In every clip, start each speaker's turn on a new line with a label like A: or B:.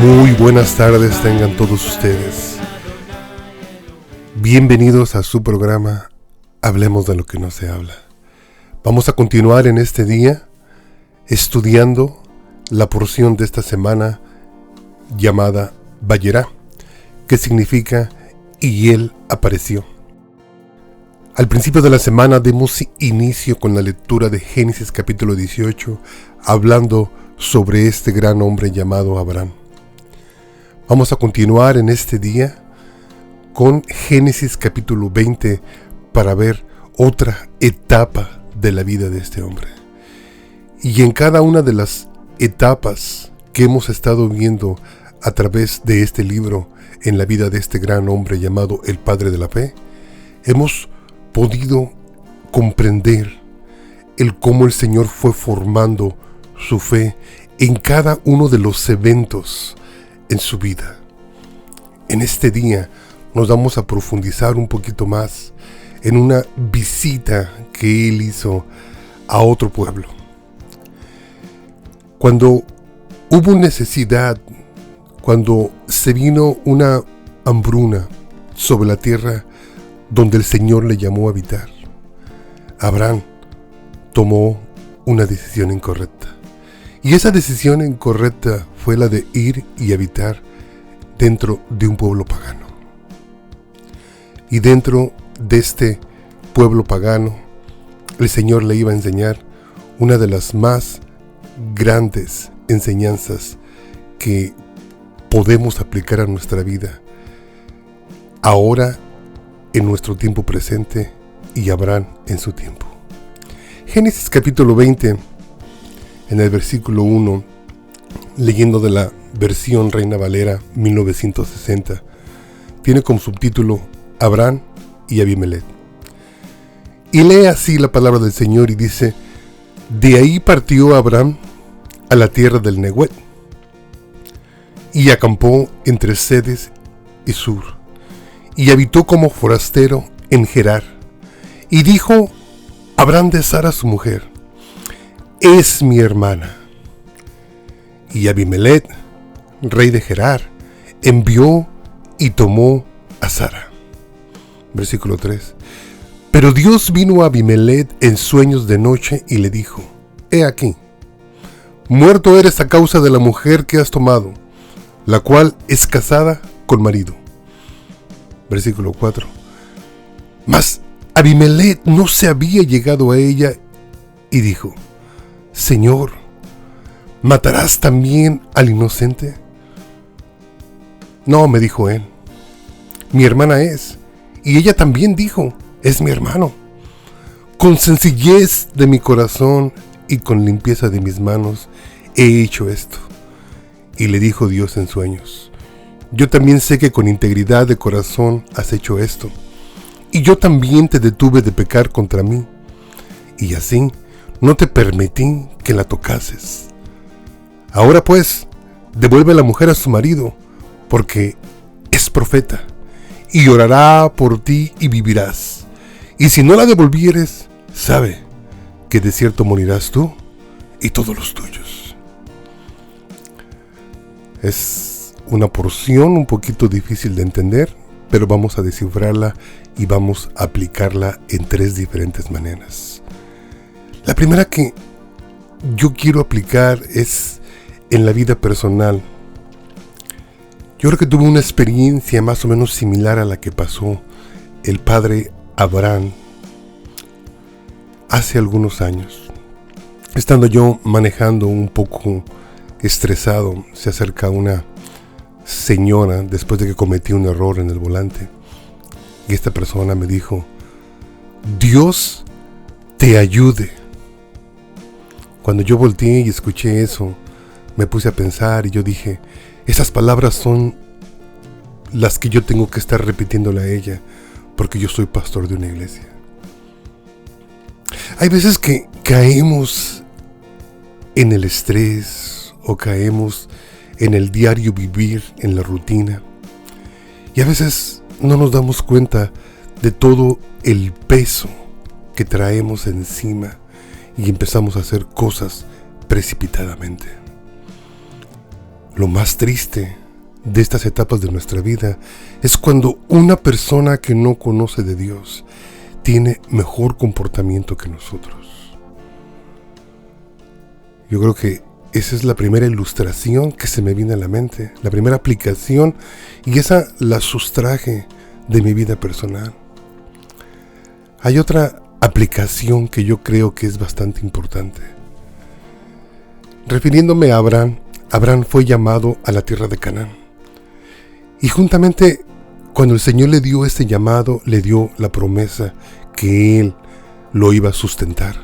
A: Muy buenas tardes tengan todos ustedes. Bienvenidos a su programa Hablemos de lo que no se habla. Vamos a continuar en este día estudiando la porción de esta semana llamada Vayerá, que significa y él apareció. Al principio de la semana demos inicio con la lectura de Génesis capítulo 18, hablando sobre este gran hombre llamado Abraham. Vamos a continuar en este día con Génesis capítulo 20 para ver otra etapa de la vida de este hombre. Y en cada una de las etapas que hemos estado viendo a través de este libro en la vida de este gran hombre llamado el Padre de la Fe, hemos podido comprender el cómo el Señor fue formando su fe en cada uno de los eventos en su vida. En este día nos vamos a profundizar un poquito más en una visita que él hizo a otro pueblo. Cuando hubo necesidad, cuando se vino una hambruna sobre la tierra donde el Señor le llamó a habitar, Abraham tomó una decisión incorrecta. Y esa decisión incorrecta fue la de ir y habitar dentro de un pueblo pagano. Y dentro de este pueblo pagano, el Señor le iba a enseñar una de las más grandes enseñanzas que podemos aplicar a nuestra vida ahora, en nuestro tiempo presente, y Abraham en su tiempo. Génesis capítulo 20, en el versículo 1, leyendo de la versión Reina Valera 1960, tiene como subtítulo Abraham y Abimelech. Y lee así la palabra del Señor y dice: de ahí partió Abraham a la tierra del Neguet, y acampó entre Cedes y Sur, y habitó como forastero en Gerar. Y dijo Abraham de Sara su mujer: es mi hermana. Y Abimelech, rey de Gerar, envió y tomó a Sara. Versículo 3. Pero Dios vino a Abimelech en sueños de noche y le dijo: he aquí, muerto eres a causa de la mujer que has tomado, la cual es casada con marido. Versículo 4. Mas Abimelech no se había llegado a ella y dijo: Señor, ¿matarás también al inocente? No, me dijo él, mi hermana es. Y ella también dijo: es mi hermano. Con sencillez de mi corazón y con limpieza de mis manos he hecho esto. Y le dijo Dios en sueños: yo también sé que con integridad de corazón has hecho esto, y yo también te detuve de pecar contra mí, y así no te permití que la tocases. Ahora pues, devuelve a la mujer a su marido, porque es profeta, y orará por ti y vivirás. Y si no la devolvieres, sabe que de cierto morirás tú y todos los tuyos. Es una porción un poquito difícil de entender, pero vamos a descifrarla y vamos a aplicarla en tres diferentes maneras. La primera que yo quiero aplicar es en la vida personal. Yo creo que tuve una experiencia más o menos similar a la que pasó el padre Abraham hace algunos años. Estando yo manejando un poco estresado, se acerca una señora después de que cometí un error en el volante. Y esta persona me dijo: Dios te ayude. Cuando yo volteé y escuché eso, me puse a pensar y yo dije: esas palabras son las que yo tengo que estar repitiéndole a ella, porque yo soy pastor de una iglesia. Hay veces que caemos en el estrés o caemos en el diario vivir, en la rutina, y a veces no nos damos cuenta de todo el peso que traemos encima y empezamos a hacer cosas precipitadamente. Lo más triste de estas etapas de nuestra vida es cuando una persona que no conoce de Dios tiene mejor comportamiento que nosotros. Yo creo que esa es la primera ilustración que se me viene a la mente, la primera aplicación, y esa la sustraje de mi vida personal. Hay otra aplicación que yo creo que es bastante importante. Refiriéndome a Abraham, Abraham fue llamado a la tierra de Canaán. Y juntamente cuando el Señor le dio ese llamado, le dio la promesa que Él lo iba a sustentar.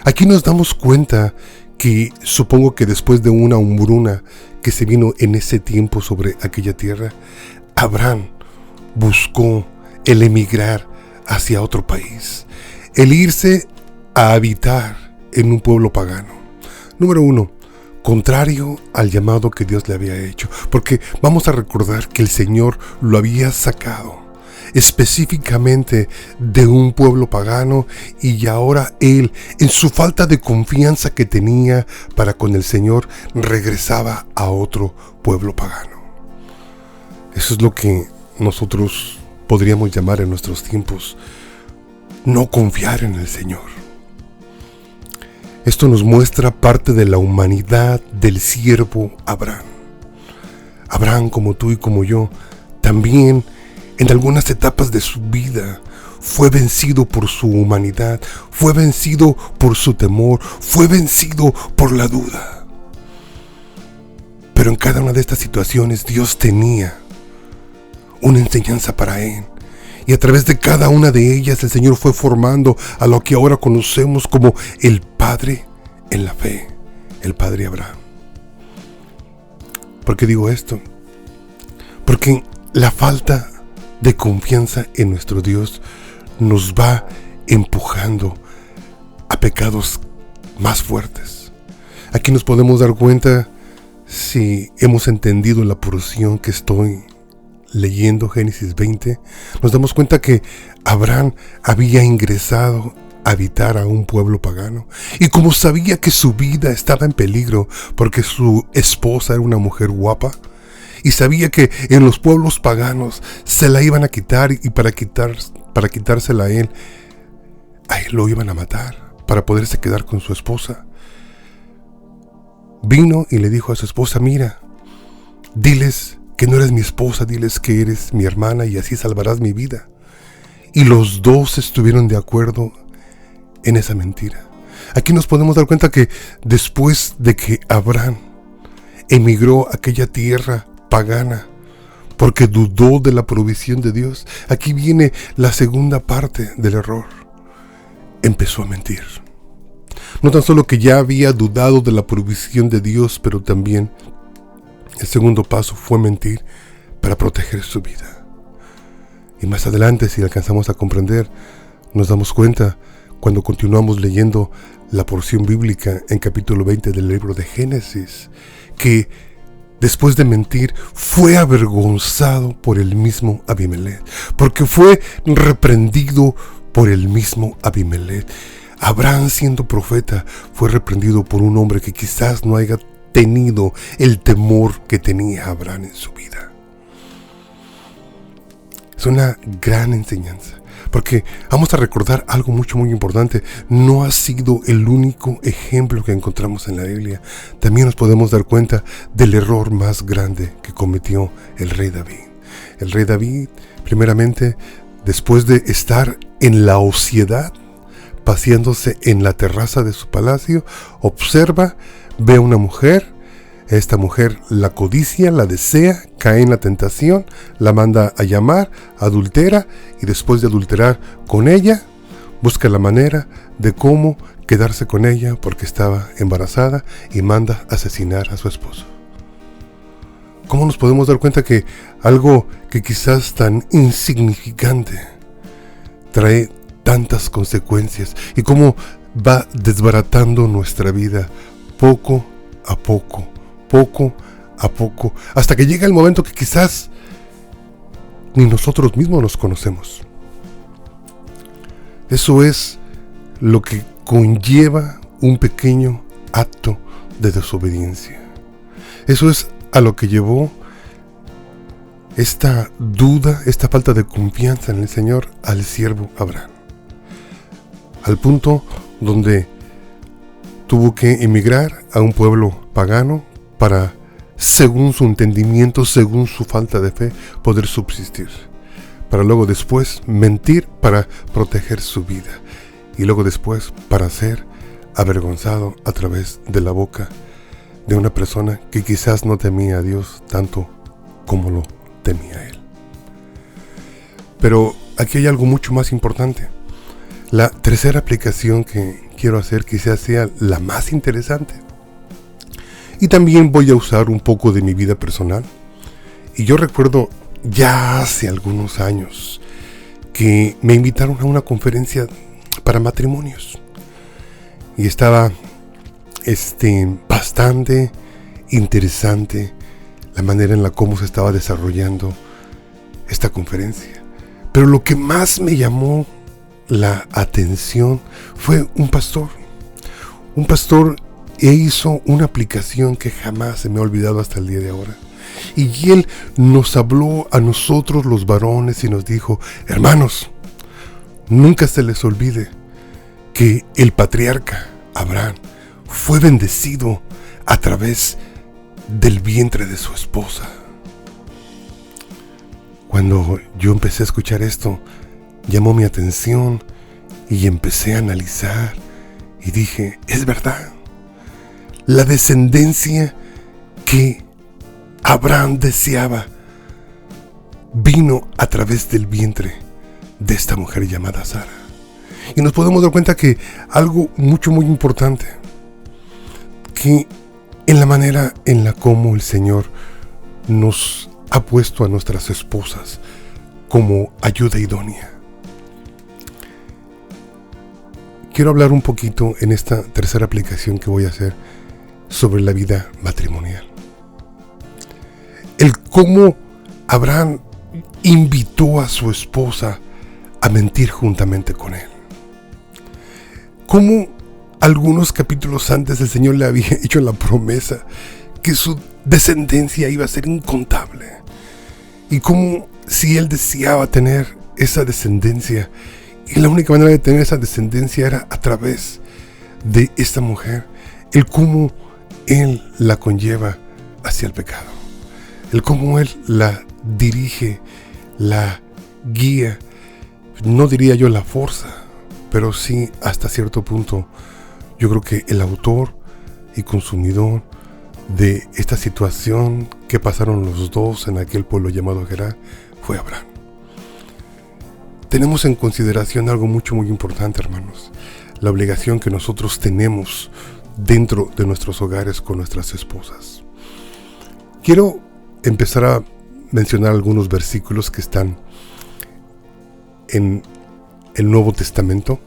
A: Aquí nos damos cuenta que supongo que después de una hambruna que se vino en ese tiempo sobre aquella tierra, Abraham buscó el emigrar hacia otro país, el irse a habitar en un pueblo pagano. Número 1, contrario al llamado que Dios le había hecho, porque vamos a recordar que el Señor lo había sacado específicamente de un pueblo pagano, y ahora él, en su falta de confianza que tenía para con el Señor, regresaba a otro pueblo pagano. Eso es lo que nosotros podríamos llamar en nuestros tiempos no confiar en el Señor. Esto nos muestra parte de la humanidad del siervo Abraham. Abraham, como tú y como yo, también en algunas etapas de su vida fue vencido por su humanidad, fue vencido por su temor, fue vencido por la duda. Pero en cada una de estas situaciones Dios tenía una enseñanza para él. Y a través de cada una de ellas el Señor fue formando a lo que ahora conocemos como el Padre en la fe, el Padre Abraham. ¿Por qué digo esto? Porque la falta de confianza en nuestro Dios nos va empujando a pecados más fuertes. Aquí nos podemos dar cuenta, si hemos entendido la porción que estoy leyendo, Génesis 20, nos damos cuenta que Abraham había ingresado a habitar a un pueblo pagano, y como sabía que su vida estaba en peligro porque su esposa era una mujer guapa, y sabía que en los pueblos paganos se la iban a quitar, y para quitársela a él lo iban a matar para poderse quedar con su esposa, vino y le dijo a su esposa: mira, diles que no eres mi esposa, diles que eres mi hermana, y así salvarás mi vida. Y los dos estuvieron de acuerdo en esa mentira. Aquí nos podemos dar cuenta que después de que Abraham emigró a aquella tierra pagana porque dudó de la provisión de Dios, aquí viene la segunda parte del error. Empezó a mentir. No tan solo que ya había dudado de la provisión de Dios, pero también el segundo paso fue mentir para proteger su vida. Y más adelante, si alcanzamos a comprender, nos damos cuenta cuando continuamos leyendo la porción bíblica en capítulo 20 del libro de Génesis, que después de mentir fue avergonzado por el mismo Abimelech, porque fue reprendido por el mismo Abimelech. Abraham, siendo profeta, fue reprendido por un hombre que quizás no haya tenido el temor que tenía Abraham en su vida. Es una gran enseñanza, porque vamos a recordar algo muy importante. No ha sido el único ejemplo que encontramos en la Biblia. También nos podemos dar cuenta del error más grande que cometió el rey David. El rey David, primeramente, después de estar en la ociedad, paseándose en la terraza de su palacio, observa, ve a una mujer. Esta mujer la codicia, la desea, cae en la tentación, la manda a llamar, adultera, y después de adulterar con ella, busca la manera de cómo quedarse con ella porque estaba embarazada, y manda asesinar a su esposo. ¿Cómo nos podemos dar cuenta que algo que quizás tan insignificante trae tantas consecuencias, y cómo va desbaratando nuestra vida poco a poco, hasta que llega el momento que quizás ni nosotros mismos nos conocemos? Eso es lo que conlleva un pequeño acto de desobediencia. Eso es a lo que llevó esta duda, esta falta de confianza en el Señor al siervo Abraham. Al punto donde tuvo que emigrar a un pueblo pagano para, según su entendimiento, según su falta de fe, poder subsistir. Para luego después mentir para proteger su vida. Y luego después para ser avergonzado a través de la boca de una persona que quizás no temía a Dios tanto como lo temía él. Pero aquí hay algo mucho más importante. La tercera aplicación que quiero hacer quizás sea la más interesante. Y también voy a usar un poco de mi vida personal. Y yo recuerdo ya hace algunos años que me invitaron a una conferencia para matrimonios. Y estaba bastante interesante la manera en la cómo se estaba desarrollando esta conferencia. Pero lo que más me llamó la atención fue un pastor. Un pastor hizo una aplicación que jamás se me ha olvidado hasta el día de ahora. Y él nos habló a nosotros los varones y nos dijo: hermanos, nunca se les olvide que el patriarca Abraham fue bendecido a través del vientre de su esposa. Cuando yo empecé a escuchar esto, llamó mi atención y empecé a analizar y dije: es verdad. La descendencia que Abraham deseaba vino a través del vientre de esta mujer llamada Sara. Y nos podemos dar cuenta que algo muy importante, que en la manera en la como el Señor nos ha puesto a nuestras esposas como ayuda idónea. Quiero hablar un poquito en esta tercera aplicación que voy a hacer sobre la vida matrimonial. El cómo Abraham invitó a su esposa a mentir juntamente con él. Cómo algunos capítulos antes el Señor le había hecho la promesa que su descendencia iba a ser incontable. Y cómo si él deseaba tener esa descendencia, y la única manera de tener esa descendencia era a través de esta mujer, el cómo él la conlleva hacia el pecado, el cómo él la dirige, la guía, no diría yo la fuerza, pero sí hasta cierto punto. Yo creo que el autor y consumidor de esta situación que pasaron los dos en aquel pueblo llamado Gerar fue Abraham. Tenemos en consideración algo muy importante, hermanos: la obligación que nosotros tenemos dentro de nuestros hogares con nuestras esposas. Quiero empezar a mencionar algunos versículos que están en el Nuevo Testamento.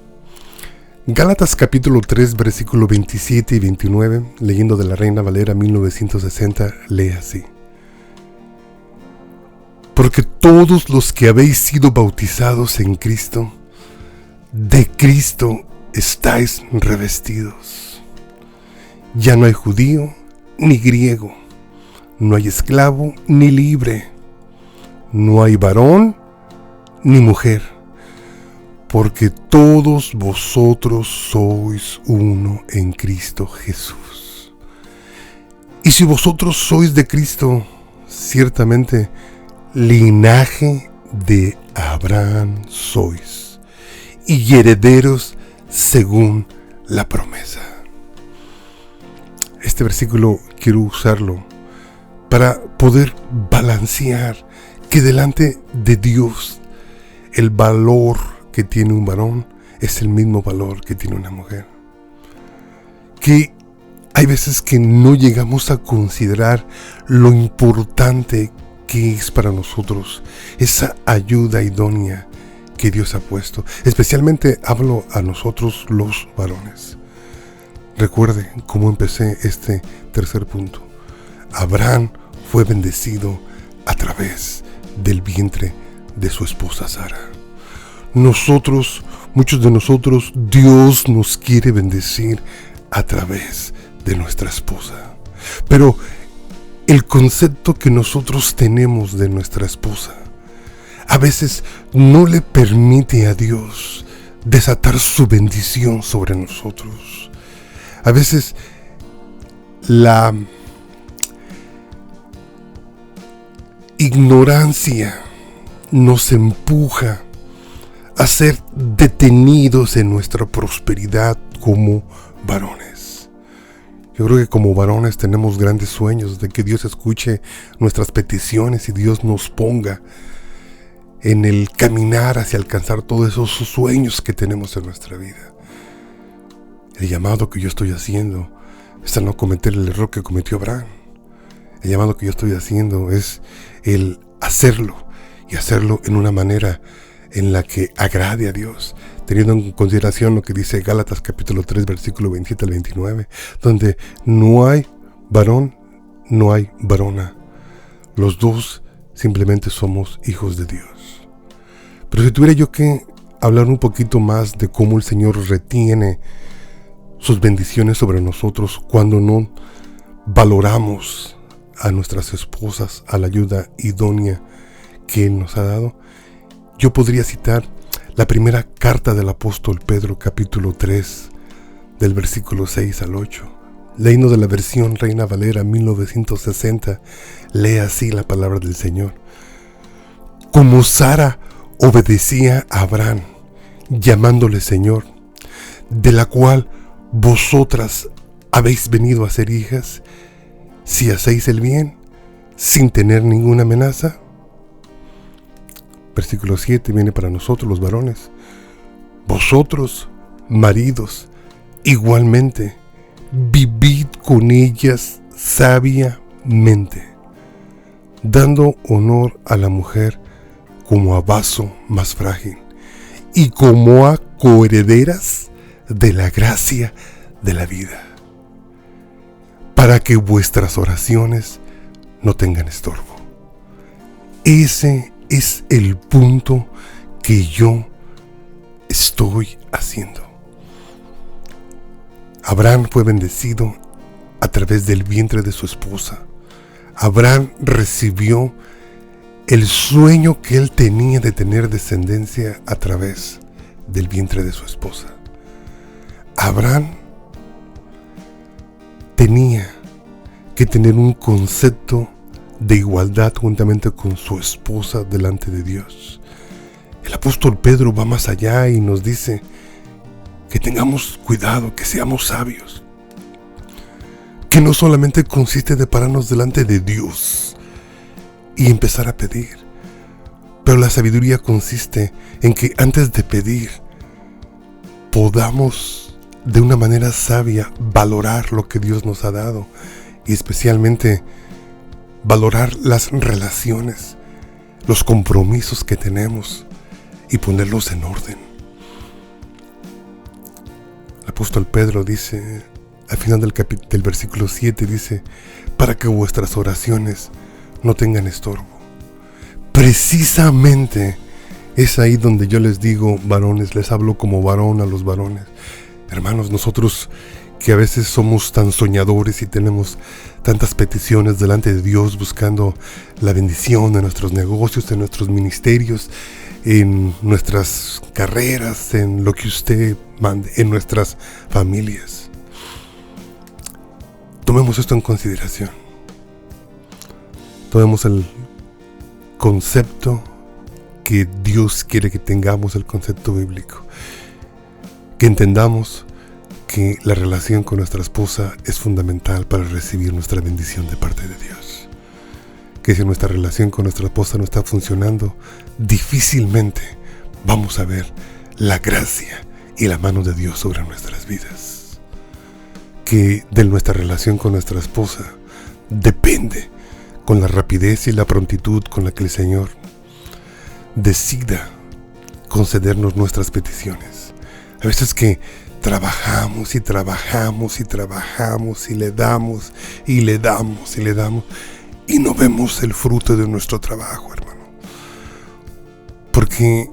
A: Gálatas capítulo 3, versículo 27 y 29, leyendo de la Reina Valera 1960, lee así: porque todos los que habéis sido bautizados en Cristo, de Cristo estáis revestidos. Ya no hay judío ni griego, no hay esclavo ni libre, no hay varón ni mujer, porque todos vosotros sois uno en Cristo Jesús. Y si vosotros sois de Cristo, ciertamente linaje de Abraham sois, y herederos según la promesa. Este versículo quiero usarlo para poder balancear que delante de Dios el valor que tiene un varón es el mismo valor que tiene una mujer. Que hay veces que no llegamos a considerar lo importante que es para nosotros esa ayuda idónea que Dios ha puesto. Especialmente hablo a nosotros los varones. Recuerde cómo empecé este tercer punto. Abraham fue bendecido a través del vientre de su esposa Sara. Nosotros, muchos de nosotros, Dios nos quiere bendecir a través de nuestra esposa. Pero el concepto que nosotros tenemos de nuestra esposa a veces no le permite a Dios desatar su bendición sobre nosotros. A veces la ignorancia nos empuja a ser detenidos en nuestra prosperidad como varones. Yo creo que como varones tenemos grandes sueños de que Dios escuche nuestras peticiones y Dios nos ponga en el caminar hacia alcanzar todos esos sueños que tenemos en nuestra vida. El llamado que yo estoy haciendo es a no cometer el error que cometió Abraham. El llamado que yo estoy haciendo es el hacerlo y hacerlo en una manera en la que agrade a Dios, teniendo en consideración lo que dice Gálatas capítulo 3 versículo 27 al 29, donde no hay varón, no hay varona. Los dos simplemente somos hijos de Dios. Pero si tuviera yo que hablar un poquito más de cómo el Señor retiene sus bendiciones sobre nosotros cuando no valoramos a nuestras esposas, a la ayuda idónea que Él nos ha dado, yo podría citar la primera carta del apóstol Pedro, capítulo 3, del versículo 6 al 8. Leyendo de la versión Reina Valera 1960, lee así la palabra del Señor. Como Sara obedecía a Abraham, llamándole Señor, de la cual vosotras habéis venido a ser hijas, si hacéis el bien, sin tener ninguna amenaza. Versículo 7 viene para nosotros los varones. Vosotros, maridos, igualmente, vivid con ellas sabiamente, dando honor a la mujer como a vaso más frágil y como a coherederas de la gracia de la vida, para que vuestras oraciones no tengan estorbo. Ese es el punto que yo estoy haciendo. Abraham fue bendecido a través del vientre de su esposa. Abraham recibió el sueño que él tenía de tener descendencia a través del vientre de su esposa. Abraham tenía que tener un concepto de igualdad juntamente con su esposa delante de Dios. El apóstol Pedro va más allá y nos dice que tengamos cuidado, que seamos sabios, que no solamente consiste de pararnos delante de Dios y empezar a pedir, pero la sabiduría consiste en que antes de pedir podamos de una manera sabia valorar lo que Dios nos ha dado y especialmente valorar las relaciones, los compromisos que tenemos y ponerlos en orden. El apóstol Pedro dice, al final del versículo 7, dice, para que vuestras oraciones no tengan estorbo. Precisamente es ahí donde yo les digo, varones, les hablo como varón a los varones. Hermanos, nosotros que a veces somos tan soñadores y tenemos tantas peticiones delante de Dios buscando la bendición de nuestros negocios, en nuestros ministerios, en nuestras carreras, en lo que usted mande, en nuestras familias. Tomemos esto en consideración. Tomemos el concepto que Dios quiere que tengamos, el concepto bíblico. Que entendamos que la relación con nuestra esposa es fundamental para recibir nuestra bendición de parte de Dios. Que si nuestra relación con nuestra esposa no está funcionando, difícilmente vamos a ver la gracia y la mano de Dios sobre nuestras vidas. Que de nuestra relación con nuestra esposa depende con la rapidez y la prontitud con la que el Señor decida concedernos nuestras peticiones. A veces que trabajamos y trabajamos y trabajamos y le damos y le damos y le damos y no vemos el fruto de nuestro trabajo, hermano, porque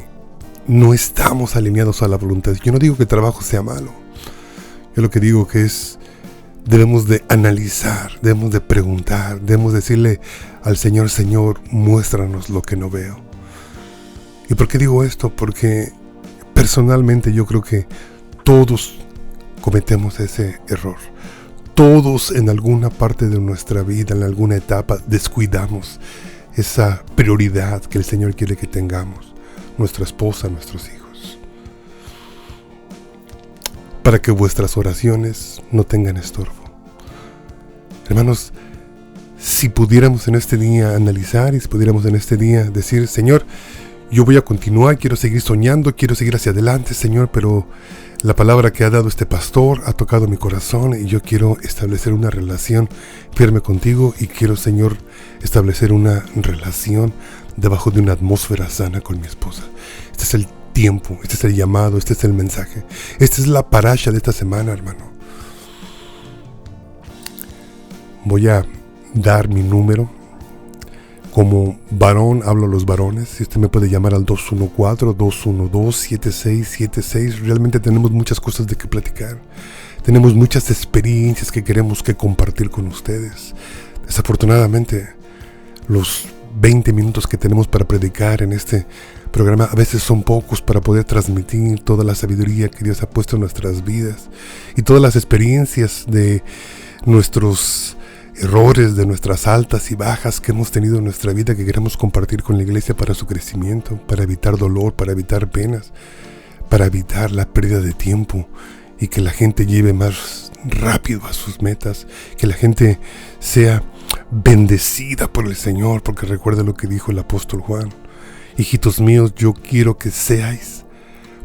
A: no estamos alineados a la voluntad. Yo no digo que el trabajo sea malo, yo lo que digo que es debemos de analizar, debemos de preguntar, debemos decirle al Señor, Señor, muéstranos lo que no veo. ¿Y por qué digo esto? Porque personalmente yo creo que todos cometemos ese error. Todos en alguna parte de nuestra vida, en alguna etapa, descuidamos esa prioridad que el Señor quiere que tengamos, nuestra esposa, nuestros hijos, para que vuestras oraciones no tengan estorbo. Hermanos, si pudiéramos en este día analizar y si pudiéramos en este día decir, Señor, yo voy a continuar, quiero seguir soñando, quiero seguir hacia adelante, Señor, pero la palabra que ha dado este pastor ha tocado mi corazón y yo quiero establecer una relación firme contigo y quiero, Señor, establecer una relación debajo de una atmósfera sana con mi esposa. Este es el tiempo, este es el llamado, este es el mensaje. Esta es la parasha de esta semana, hermano. Voy a dar mi número. Como varón, hablo a los varones. Si usted me puede llamar al 214-212-7676. Realmente tenemos muchas cosas de que platicar. Tenemos muchas experiencias que queremos que compartir con ustedes. Desafortunadamente, los 20 minutos que tenemos para predicar en este programa a veces son pocos para poder transmitir toda la sabiduría que Dios ha puesto en nuestras vidas y todas las experiencias de nuestros errores, de nuestras altas y bajas que hemos tenido en nuestra vida, que queremos compartir con la iglesia para su crecimiento, para evitar dolor, para evitar penas, para evitar la pérdida de tiempo y que la gente lleve más rápido a sus metas, que la gente sea bendecida por el Señor, porque recuerda lo que dijo el apóstol Juan: hijitos míos, yo quiero que seáis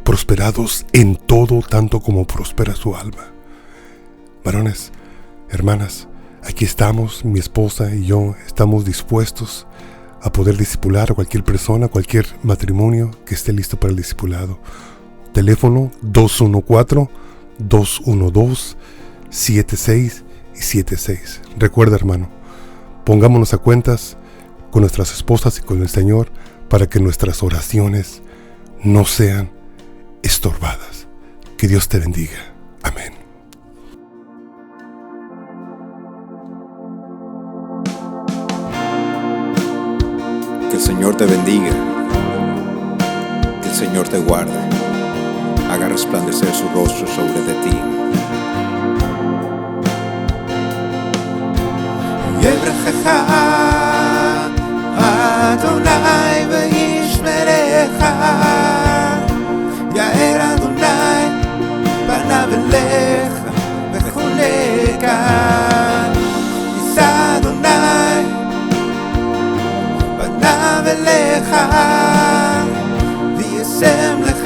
A: prosperados en todo, tanto como prospera su alma. Varones, hermanas, aquí estamos, mi esposa y yo estamos dispuestos a poder discipular a cualquier persona, a cualquier matrimonio que esté listo para el discipulado. Teléfono 214-212-7676. Recuerda, hermano, pongámonos a cuentas con nuestras esposas y con el Señor para que nuestras oraciones no sean estorbadas. Que Dios te bendiga. Amén.
B: Que el Señor te bendiga, que el Señor te guarde, haga resplandecer su rostro sobre de ti.
C: יברכך אדוני וישמרך, יאר אדוני פניו אליך וחונקה, יישא אדוני פניו אליך וישם לך